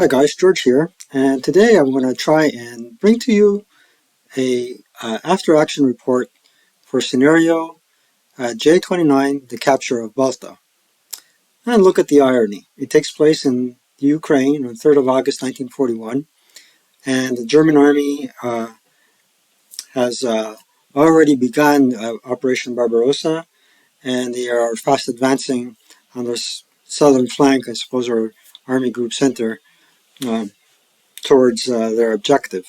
Hi guys, George here, and today I'm going to try and bring to you a after-action report for scenario J29, the capture of Balta. And look at the irony. It takes place in Ukraine on 3rd of August 1941, and the German army has already begun Operation Barbarossa, and they are fast advancing on the southern flank, I suppose, or Army Group Center, towards their objective.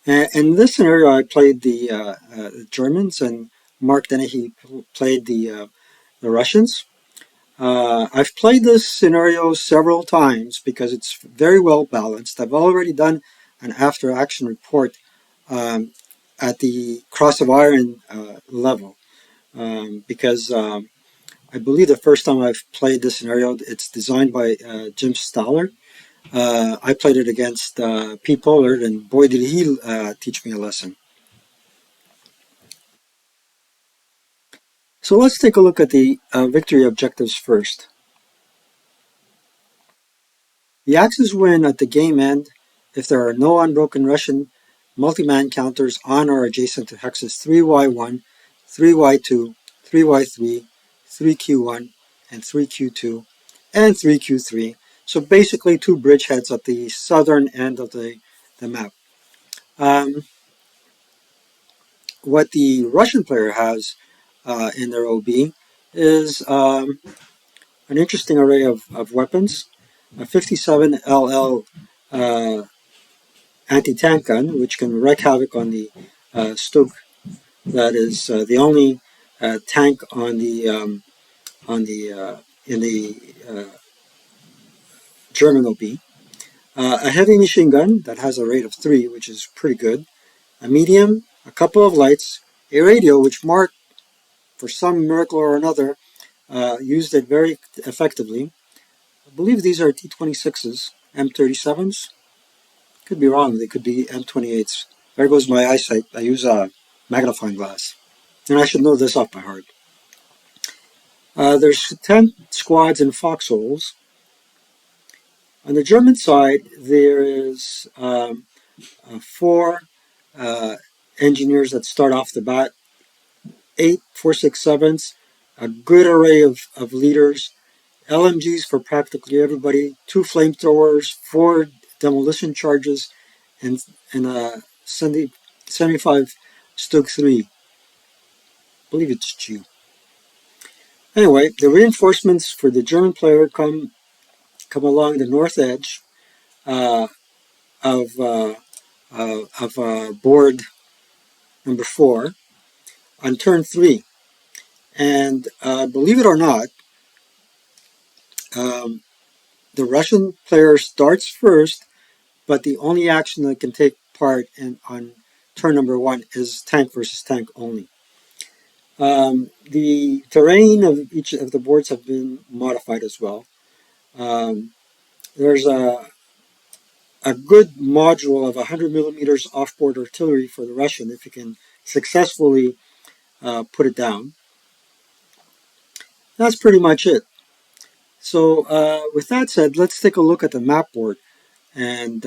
In this scenario, I played the Germans, and Mark Dennehy played the Russians. I've played this scenario several times because it's very well balanced. I've already done an after-action report at the Cross of Iron level because I believe the first time I've played this scenario, it's designed by Jim Staller. I played it against Pete Pollard, and boy, did he teach me a lesson. So let's take a look at the victory objectives first. The Axis win at the game end if there are no unbroken Russian multi-man counters on or adjacent to hexes 3Y1, 3Y2, 3Y3, 3Q1, and 3Q2, and 3Q3. So basically two bridgeheads at the southern end of the map. What the Russian player has in their OB is an interesting array of weapons. A 57 LL anti-tank gun, which can wreak havoc on the Stug. That is the only tank on the in the German OB. A heavy machine gun that has a rate of 3, which is pretty good. A medium, a couple of lights, a radio, which Mark, for some miracle or another, used it very effectively. I believe these are T-26s, M37s. Could be wrong. They could be M28s. There goes my eyesight. I use a magnifying glass. And I should know this off by heart. There's 10 squads in foxholes. On the German side, there is 4 engineers that start off the bat, 8 4.67s, a good array of leaders, LMGs for practically everybody, 2 flamethrowers, 4 demolition charges, and a 75 Stug 3. I believe it's G. Anyway, the reinforcements for the German player come along the north edge of board number 4 on turn 3. And believe it or not, the Russian player starts first, but the only action that can take part on turn number 1 is tank versus tank only. The terrain of each of the boards have been modified as well. There's a good module of 100 millimeters off-board artillery for the Russian if you can successfully put it down. That's pretty much it. So with that said, let's take a look at the map board, and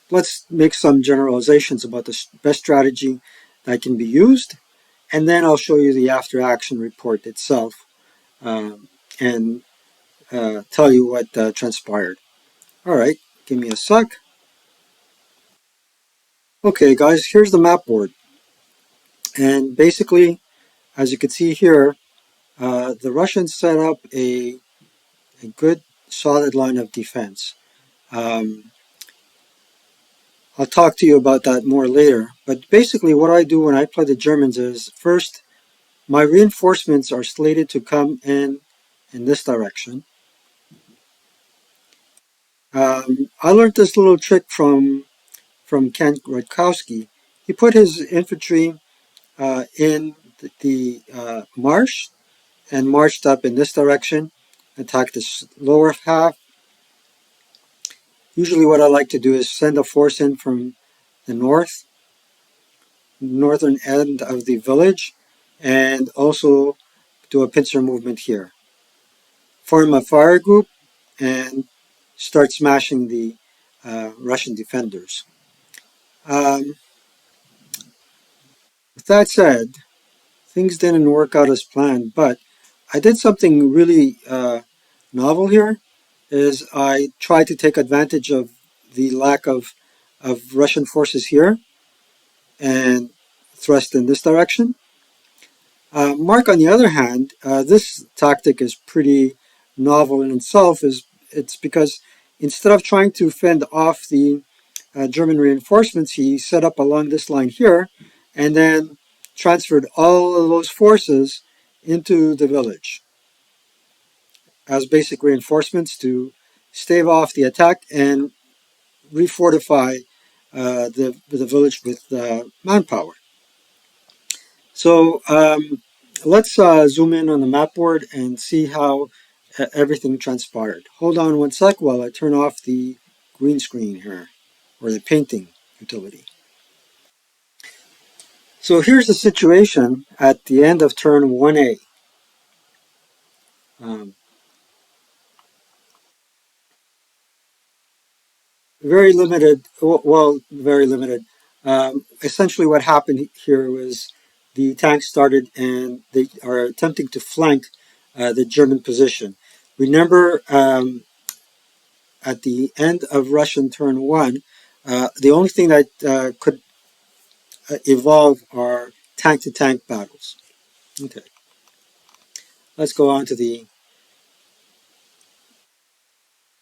let's make some generalizations about the best strategy that can be used, and then I'll show you the after-action report itself and tell you what transpired. All right, give me a sec. Okay, guys, here's the map board. And basically, as you can see here, the Russians set up a good, solid line of defense. I'll talk to you about that more later. But basically, what I do when I play the Germans is, first, my reinforcements are slated to come in this direction. I learned this little trick from Ken Rutkowski. He put his infantry in the marsh and marched up in this direction, attacked the lower half. Usually what I like to do is send a force in from the northern end of the village, and also do a pincer movement here. Form a fire group and start smashing the Russian defenders. Um, with that said, things didn't work out as planned, but I did something really novel here. Is I tried to take advantage of the lack of Russian forces here and thrust in this direction. Mark, on the other hand, this tactic is pretty novel in itself. Is It's because instead of trying to fend off the German reinforcements, he set up along this line here, and then transferred all of those forces into the village as basic reinforcements to stave off the attack and refortify the village with manpower. So let's zoom in on the map board and see how everything transpired. Hold on one sec while I turn off the green screen here, or the painting utility. So here's the situation at the end of turn 1A. Um, Very limited, well, very limited. Essentially what happened here was the tanks started and they are attempting to flank the German position. Remember, at the end of Russian turn 1, the only thing that could evolve are tank-to-tank battles. Okay, let's go on to the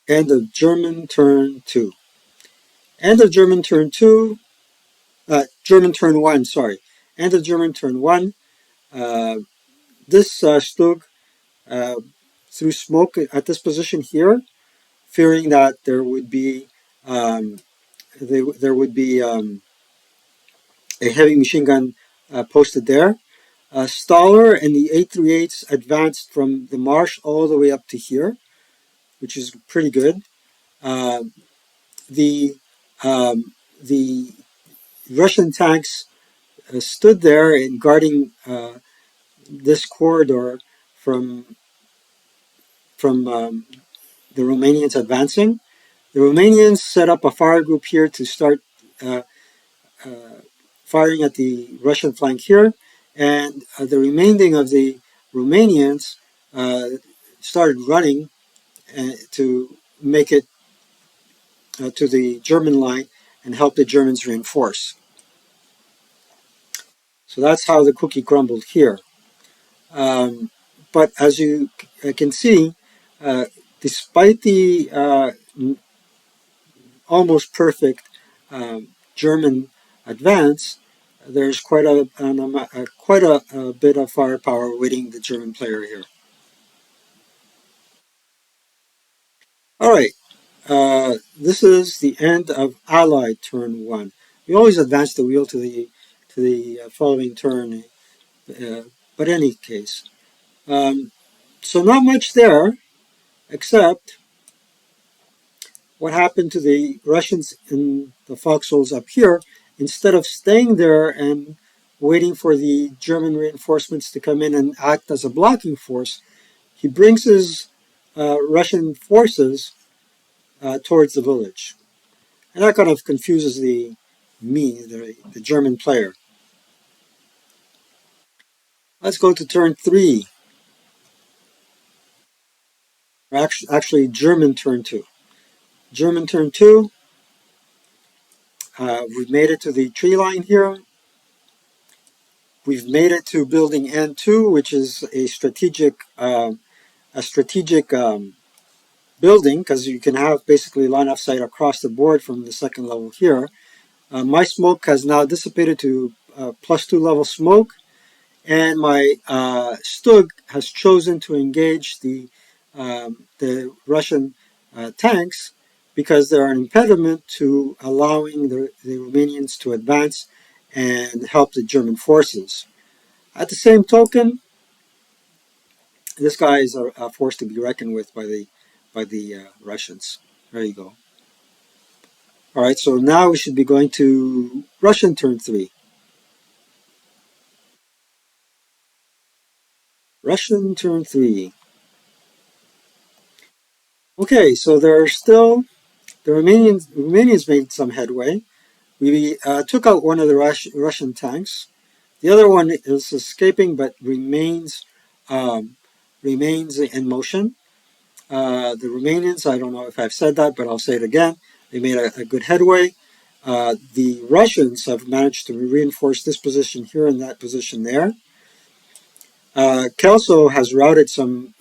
end of German turn 2. End of German turn 2, German turn 1, sorry. End of German turn 1. Uh, this Stug uh, threw smoke at this position here, fearing that um, there would be a heavy machine gun posted there. Staller and the 838s advanced from the marsh all the way up to here, which is pretty good. Uh, the the Russian tanks stood there and guarding this corridor from from the Romanians advancing. The Romanians set up a fire group here to start uh, uh, firing at the Russian flank here, and the remaining of the Romanians uh, started running to make it to the German line and help the Germans reinforce. So that's how the cookie crumbled here. Um, but as you can see, uh, despite the almost perfect German advance, there's quite a bit of firepower waiting the German player here. All right, this is the end of Allied turn 1. We always advance the wheel to the following turn, uh, but in any case, um, so not much there except what happened to the Russians in the foxholes up here. Instead of staying there and waiting for the German reinforcements to come in and act as a blocking force, he brings his Russian forces towards the village. And that kind of confuses the German player. Let's go to turn 3, or actually German turn 2. German turn 2, we've made it to the tree line here. We've made it to building N2, which is a strategic building because you can have basically line of sight across the board from the second level here. My smoke has now dissipated to +2 level smoke, and my Stug has chosen to engage the Russian tanks because they're an impediment to allowing the Romanians to advance and help the German forces. At the same token, this guy is a force to be reckoned with by the Russians. There you go. All right, so now we should be going to Russian turn 3. Russian turn 3. Okay, so there's still the Romanians made some headway. We took out one of the Russian tanks. The other one is escaping, but um, remains in motion. The Romanians, I don't know if I've said that, but I'll say it again. They made a good headway. The Russians have managed to reinforce this position here and that position there. Kelso has routed some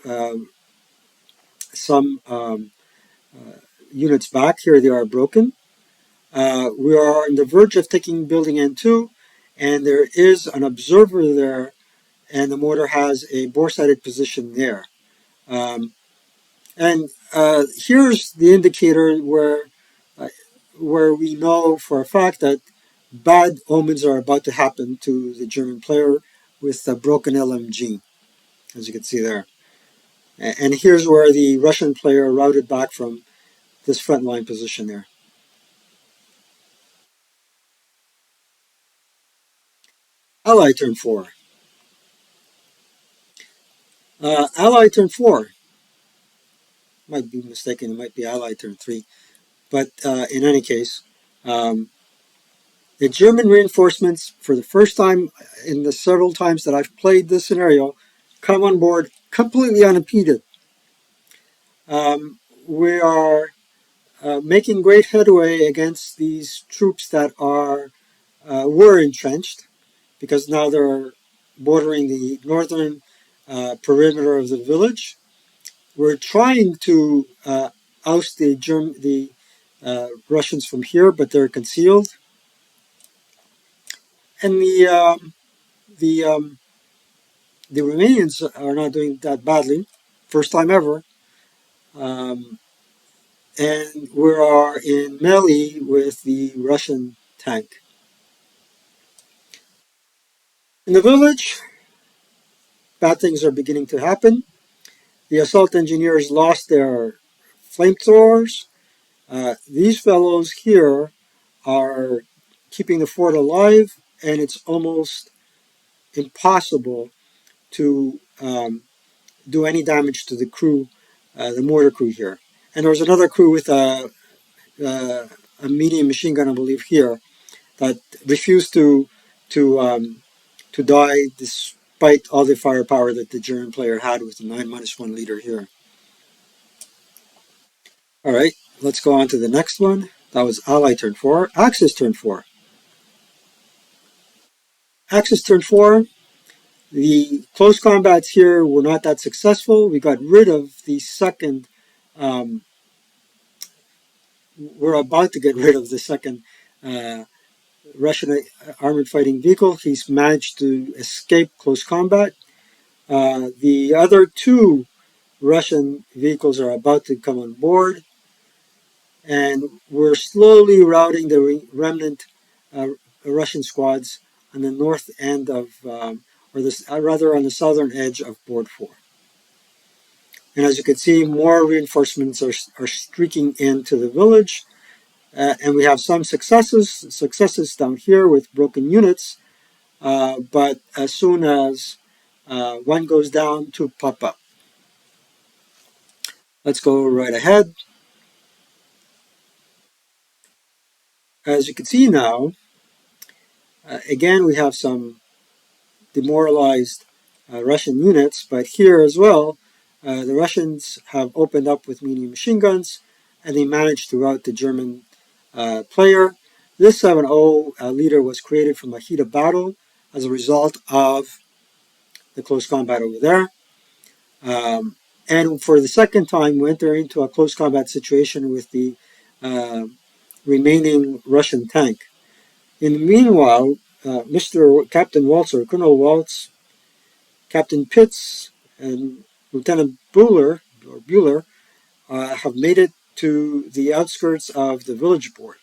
units back. Here they are broken. We are on the verge of taking building N2, and there is an observer there, and the mortar has a bore-sighted position there. Um, and here's the indicator uh, where we know for a fact that bad omens are about to happen to the German player with the broken LMG, as you can see there. And here's where the Russian player routed back from this front line position there. Ally turn 4. Ally turn 4. Might be mistaken, it might be Ally turn 3. But in any case, um, the German reinforcements, for the first time in the several times that I've played this scenario, come on board completely unimpeded. We are making great headway against these troops that were entrenched, because now they're bordering the northern perimeter of the village. We're trying to oust the Russians from here, but they're concealed. And the the Romanians are not doing that badly, first time ever. Um, and we are in melee with the Russian tank. In the village, bad things are beginning to happen. The assault engineers lost their flamethrowers. These fellows here are keeping the fort alive, and it's almost impossible to do any damage to the crew, the mortar crew here. And there was another crew with a medium machine gun, I believe, here that refused to to die despite all the firepower that the German player had with the 9-1 leader here. All right, let's go on to the next one. That was Ally turn 4. Axis turn 4. Axis turn 4. The close combats here were not that successful. We got rid of the second. Um, we're about to get rid of the second uh, Russian armored fighting vehicle. He's managed to escape close combat. The other two Russian vehicles are about to come on board, and we're slowly routing the remnant uh, Russian squads on the north end of, or this, rather on the southern edge of Board 4. And as you can see, more reinforcements are streaking into the village, and we have some successes down here with broken units. But as soon as one goes down, two pop up. Let's go right ahead. As you can see now, again, we have some demoralized Russian units, but here as well, the Russians have opened up with medium machine guns, and they managed to rout the German player. This 7-0 leader was created from a heat of battle as a result of the close combat over there. Um, and for the second time, we enter into a close combat situation with the uh, remaining Russian tank. In the meanwhile, Mr. Captain Waltz, or Colonel Waltz, Captain Pitts, and Lieutenant Bueller have made it to the outskirts of the village board.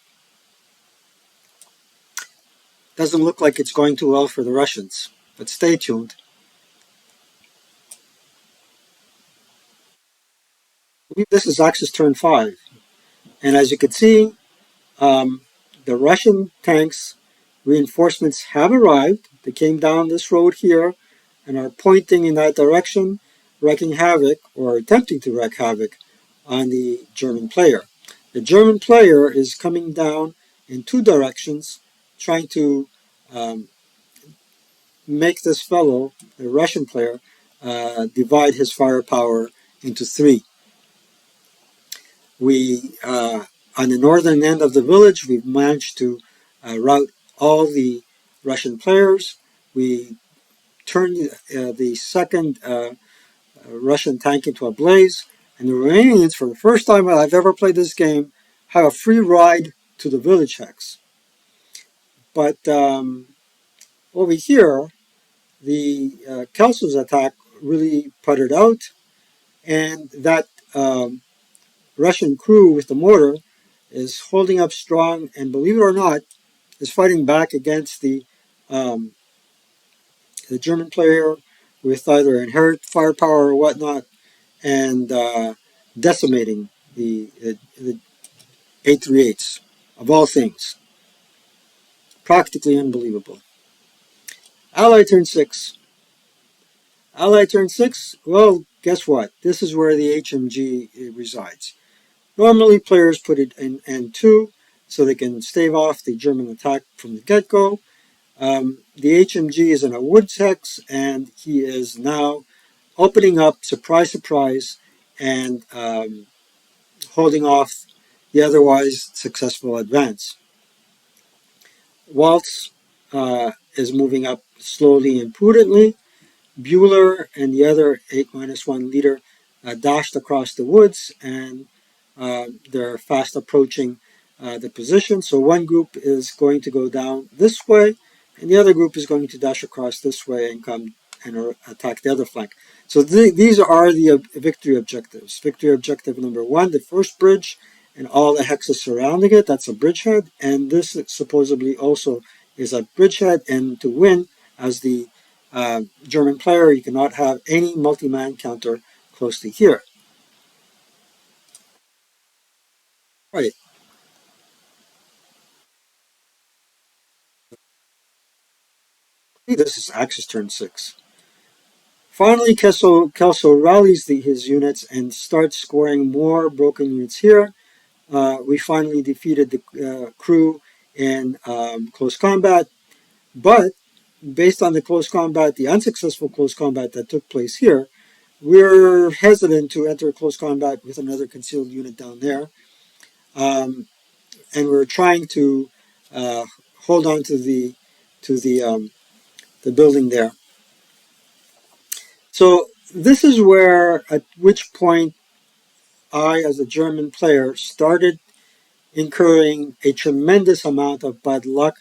Doesn't look like it's going too well for the Russians, but stay tuned. This is Axis turn 5, and as you can see, um, the Russian tanks reinforcements have arrived. They came down this road here and are pointing in that direction, wreaking havoc or attempting to wreak havoc on the German player. The German player is coming down in two directions, trying to um, make this fellow, the Russian player, divide his firepower into three. On the northern end of the village, we've managed to rout all the Russian players. We turned the second Russian tank into a blaze, and the Romanians, for the first time I've ever played this game, have a free ride to the village hex. But over here, the Kelso's attack really puttered out, and that Russian crew with the mortar is holding up strong, and believe it or not, is fighting back against um, the German player with either inherent firepower or whatnot, and decimating the 838s of all things. Practically unbelievable. Ally turn 6. Ally turn 6, well, guess what? This is where the HMG resides. Normally, players put it in N2 so they can stave off the German attack from the get-go. The HMG is in a woods hex, and he is now opening up, surprise, surprise, and holding off the otherwise successful advance. Waltz is moving up slowly and prudently. Bueller and the other 8-1 leader dashed across the woods, and they're fast approaching the position. So one group is going to go down this way, and the other group is going to dash across this way and come and attack the other flank. So these are the victory objectives. Victory objective number 1, the first bridge, and all the hexes surrounding it. That's a bridgehead, and this supposedly also is a bridgehead. And to win as the German player, you cannot have any multi-man counter close to here. Right. This is Axis turn 6. Finally, Kelso rallies his units and starts scoring more broken units here. We finally defeated the crew in close combat, but based on the close combat, the unsuccessful close combat that took place here, we're hesitant to enter close combat with another concealed unit down there. And we're trying to hold on to the building there. So this is where, at which point, I, as a German player, started incurring a tremendous amount of bad luck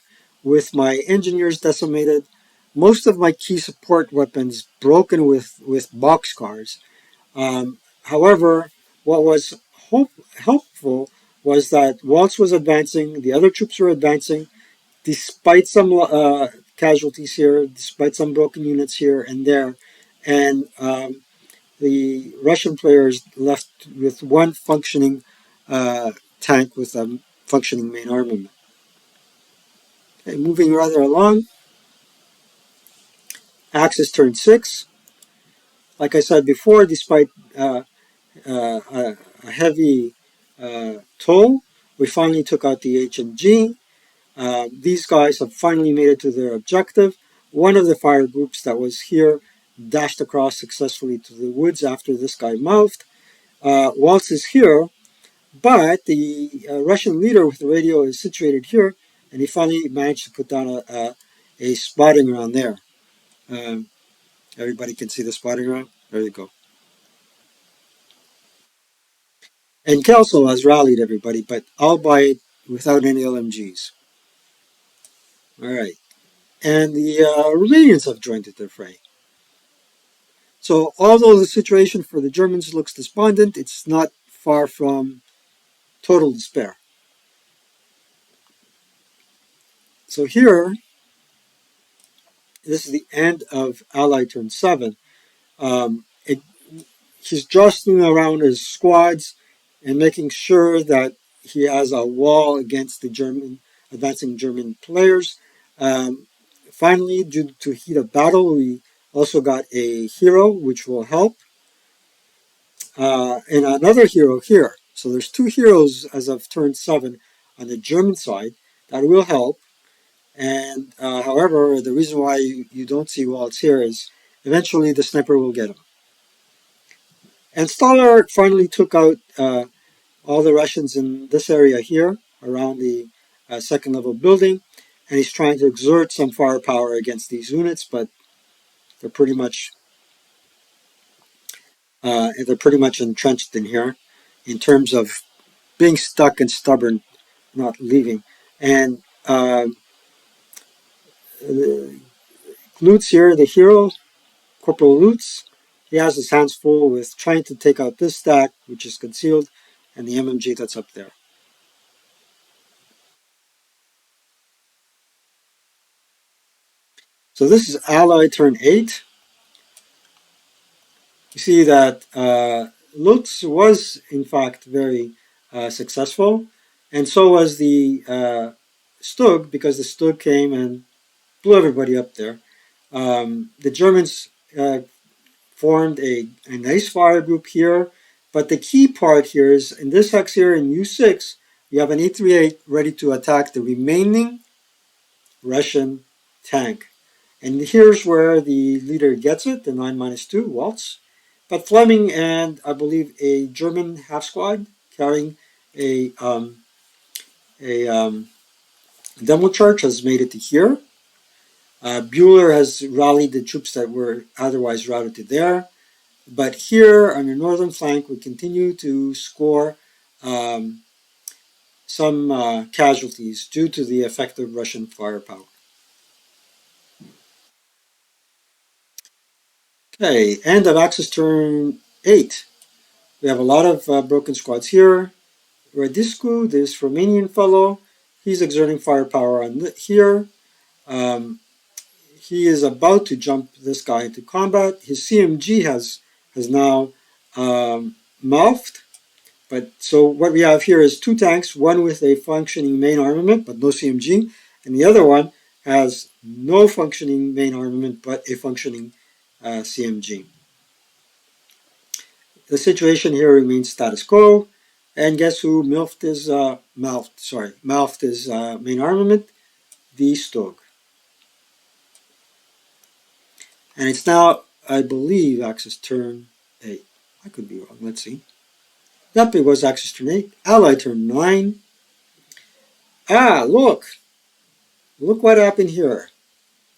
with my engineers decimated, most of my key support weapons broken with boxcars. However, what was helpful was that Waltz was advancing, the other troops were advancing, despite some casualties here, despite some broken units here and there, and the Russian players left with one functioning tank with a functioning main armament. Okay, moving rather along, Axis turn 6. Like I said before, despite a heavy toll, we finally took out the HMG. These guys have finally made it to their objective. One of the fire groups that was here dashed across successfully to the woods after this guy mouthed. Waltz is here, but the Russian leader with the radio is situated here, and he finally managed to put down a spotting round there. Everybody can see the spotting round? There you go. And Kelso has rallied everybody, but albeit without any LMGs. All right. And the Romanians have joined the fray. So although the situation for the Germans looks despondent, it's not far from total despair. So here, this is the end of Allied turn 7. He's jostling around his squads and making sure that he has a wall against the advancing German players. Finally, due to heat of battle, we also got a hero, which will help. and another hero here. So there's two heroes as of turn 7 on the German side that will help. And however, the reason why you don't see Waltz here is eventually the sniper will get him. And Staller finally took out all the Russians in this area here around the second level building, and he's trying to exert some firepower against these units, but they're pretty much entrenched in here in terms of being stuck and stubborn, not leaving. And Lutz here, the hero, Corporal Lutz, he has his hands full with trying to take out this stack, which is concealed, and the MMG that's up there. So this is Allied turn 8. You see that Lutz was, in fact, very successful, and so was the Stug, because the Stug came and blew everybody up there. The Germans formed a nice fire group here, but the key part here is in this hex here in U6, you have an 838 ready to attack the remaining Russian tank. And here's where the leader gets it, the 9-2, Waltz. But Fleming and I believe a German half squad carrying a demo charge has made it to here. Bueller has rallied the troops that were otherwise routed to there. But here on the northern flank, we continue to score some casualties due to the effective Russian firepower. Okay, end of Axis turn 8. We have a lot of broken squads here. Radiscu, this Romanian fellow, he's exerting firepower on here. He is about to jump this guy into combat. His CMG has now mouthed. But so what we have here is two tanks, one with a functioning main armament but no CMG, and the other one has no functioning main armament but a functioning CMG. The situation here remains status quo, and guess who mouthed his main armament? The Stog. And it's now, I believe, Axis turn 8. I could be wrong. Let's see. Yep, it was Axis turn 8. Ally turn 9. Look. Look what happened here.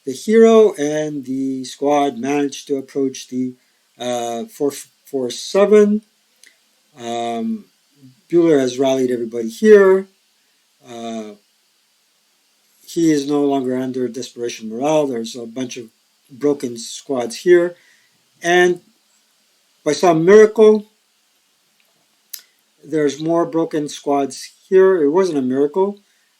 The hero and the squad managed to approach the 447. Bueller has rallied everybody here. He is no longer under desperation morale. There's a bunch of broken squads here. And by some miracle, there's more broken squads here. It wasn't a miracle.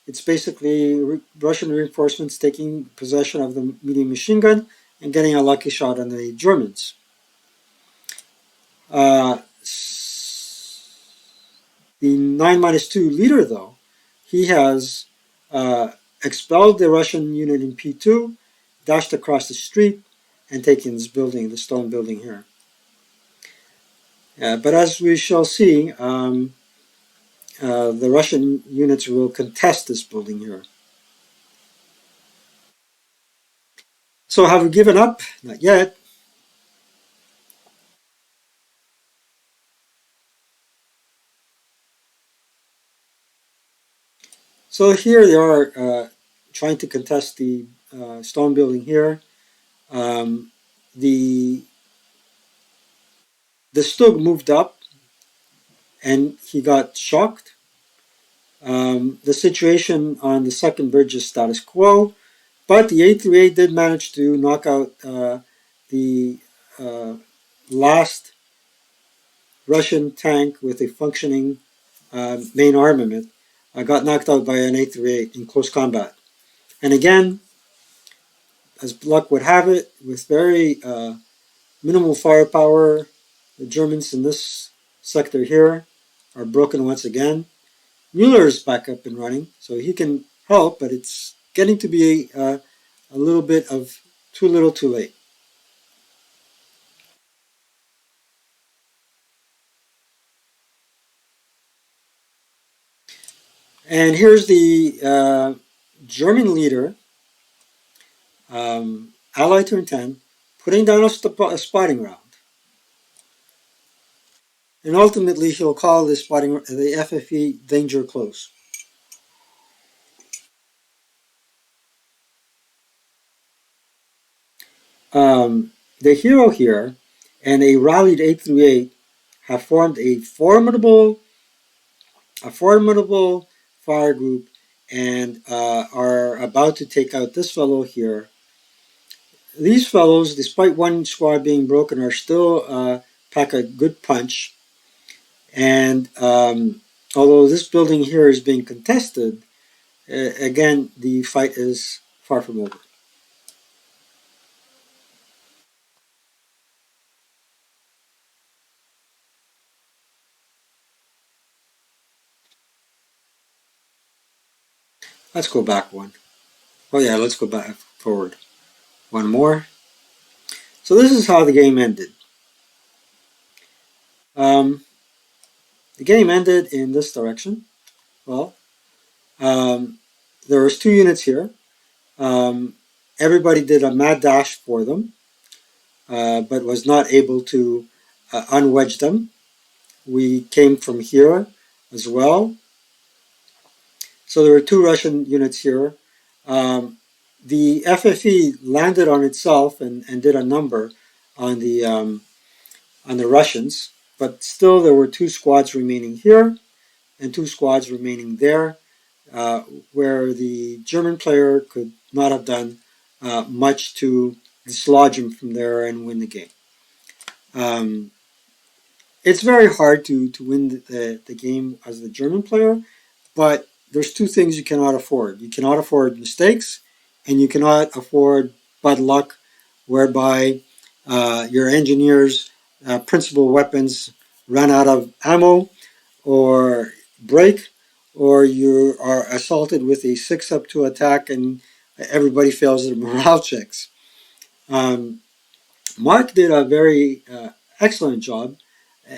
It's basically Russian reinforcements taking possession of the medium machine gun and getting a lucky shot on the Germans. The 9-2 leader, though, he has expelled the Russian unit in P2, dashed across the street, and taken this building, the stone building here. But as we shall see, the Russian units will contest this building here. So have we given up? Not yet. So here they are trying to contest the stone building here. The Stug moved up and he got shocked. The situation on the second bridge is status quo, but the 838 did manage to knock out the last Russian tank with a functioning main armament. Got knocked out by an 838 in close combat. And again, as luck would have it, with very minimal firepower, the Germans in this sector here are broken once again. Mueller's back up and running, so he can help, but it's getting to be a little bit of too little too late. And here's the German leader, Allied turn 10, putting down a spotting round. And ultimately, he'll call the FFE danger close. The hero here and a rallied 8 through 8 have formed a formidable fire group and are about to take out this fellow here. These fellows, despite one squad being broken, are still pack a good punch. And although this building here is being contested, again, the fight is far from over. Let's go back one. Oh yeah, let's go back forward. One more. So this is how the game ended. Um, the game ended in this direction. Well, um, there was two units here. Um, everybody did a mad dash for them, but was not able to unwedge them. We came from here as well. So there were two Russian units here. Um, the FFE landed on itself and did a number on the Russians, but still there were two squads remaining here and two squads remaining there, uh, where the German player could not have done much to dislodge him from there and win the game. Um, it's very hard to win the game as the German player, but there's two things you cannot afford. You cannot afford mistakes, and you cannot afford bad luck, whereby your engineer's principal weapons run out of ammo or break, or you are assaulted with a 6-up 2 attack and everybody fails their morale checks. Um, Mark did a very excellent job,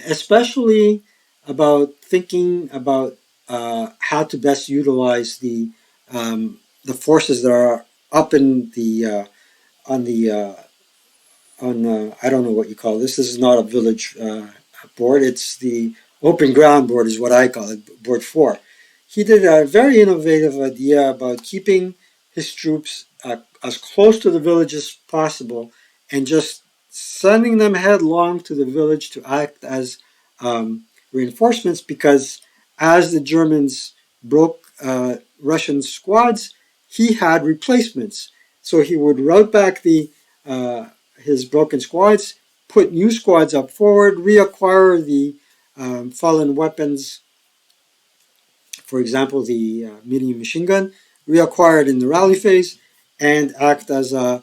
especially about thinking about how to best utilize the forces that are up in the on the on I don't know what you call this. This is not a village board. It's the open ground board, is what I call it, board 4. He did a very innovative idea about keeping his troops as close to the village as possible and just sending them headlong to the village to act as reinforcements, because as the Germans broke Russian squads, he had replacements. So he would route back his broken squads, put new squads up forward, reacquire the fallen weapons, for example, the medium machine gun, reacquired in the rally phase, and act as a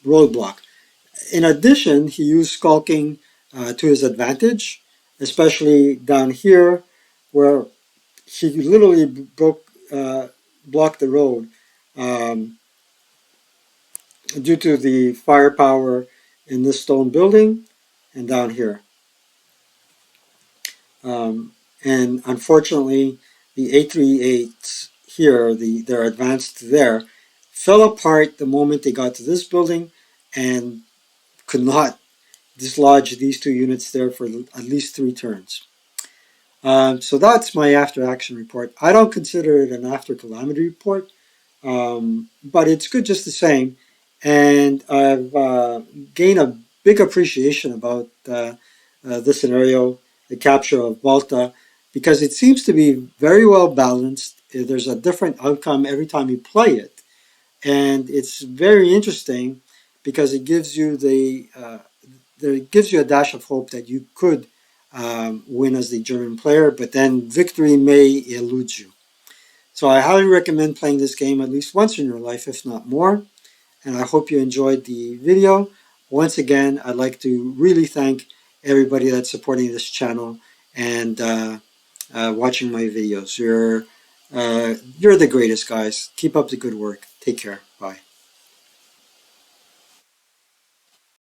roadblock. In addition, he used skulking to his advantage, especially down here, where he literally blocked the road. Um, Due to the firepower in this stone building and down here. And unfortunately, the 838s here, they're advanced there, fell apart the moment they got to this building and could not dislodge these two units there for at least 3 turns. So that's my after action report. I don't consider it an after calamity report, but it's good just the same. And I've gained a big appreciation about this scenario, the capture of Balta, because it seems to be very well balanced. There's a different outcome every time you play it, and it's very interesting because it gives you a dash of hope that you could win as the German player, but then victory may elude you. So I highly recommend playing this game at least once in your life, if not more. And I hope you enjoyed the video. Once again, I'd like to really thank everybody that's supporting this channel and watching my videos. You're the greatest, guys. Keep up the good work. Take care.